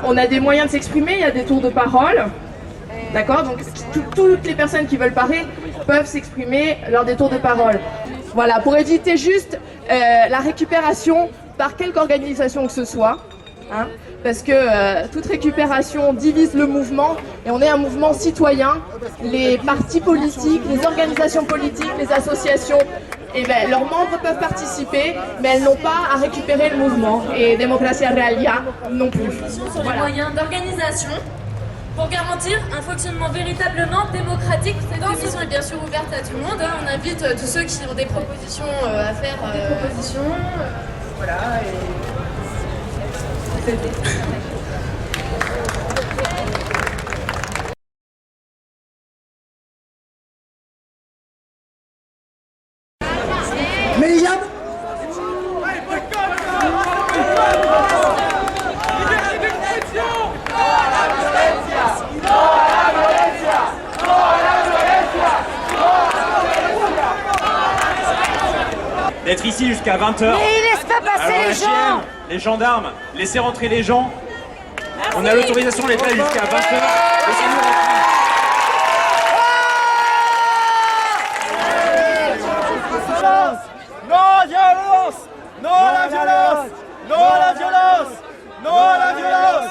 On a des moyens de s'exprimer, il y a des tours de parole. D'accord? Donc toutes les personnes qui veulent parler peuvent s'exprimer lors des tours de parole. Voilà, pour éviter juste la récupération par quelque organisation que ce soit. Hein, parce que toute récupération divise le mouvement et on est un mouvement citoyen. Les partis politiques, les organisations politiques, les associations, eh ben, leurs membres peuvent participer, mais elles n'ont pas à récupérer le mouvement. Et Democracia Realia non plus. Sur les moyens d'organisation pour garantir un fonctionnement véritablement démocratique. Cette émission est bien sûr ouverte à tout le monde. On invite tous ceux qui ont des propositions à faire. Des propositions. Voilà. Mais il y a... D'être ici jusqu'à 20h. Mais il laisse pas passer les gens. Les gendarmes, laissez rentrer les gens. Merci. On a l'autorisation d'être là jusqu'à 20h. Laissez-nous rentrer. Non à la violence! Non à la violence! Non à la violence! Non à la violence!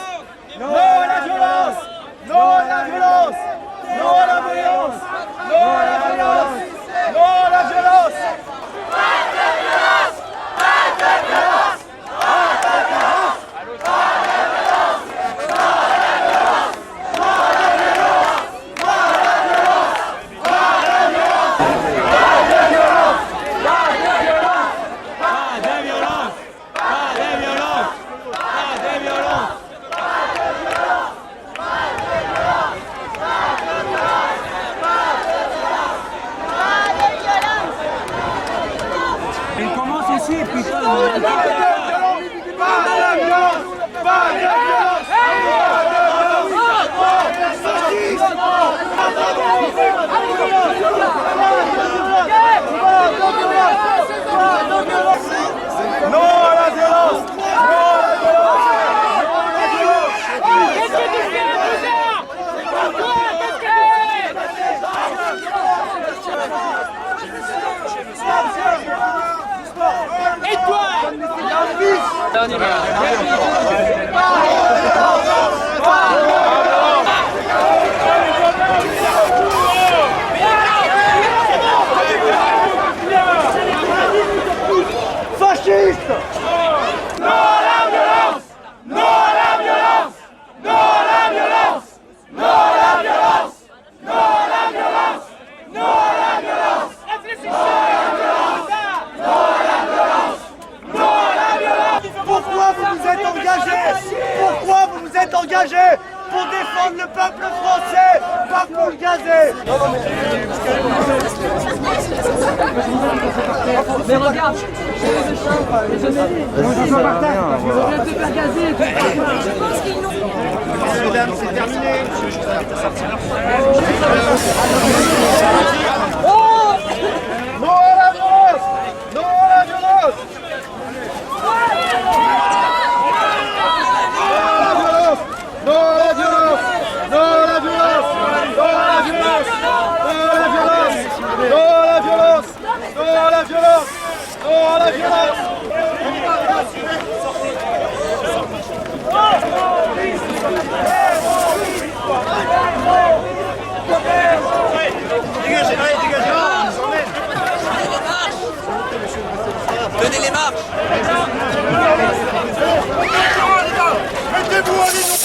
Non à la violence! Non à la violence! Non à la violence! Non à la violence! Non à la violence! Fasciste! Non à la violence! Non à la violence! Non à la violence! Non à la violence! Non à la violence! Non à la violence! Non à la violence! Non à la violence! Pourquoi vous vous êtes engagés? Pourquoi vous vous êtes engagés? Pour défendre le peuple français, pas pour le gazer. Mais regarde, Mesdames, c'est terminé. Non à la violence! Non à la violence! Non à la violence! Non à la violence! Non à la violence! Non à la violence! Non à la violence! Non à la violence! Dégagez, allez, dégagez! Donnez les marches! Mettez-vous en ligne!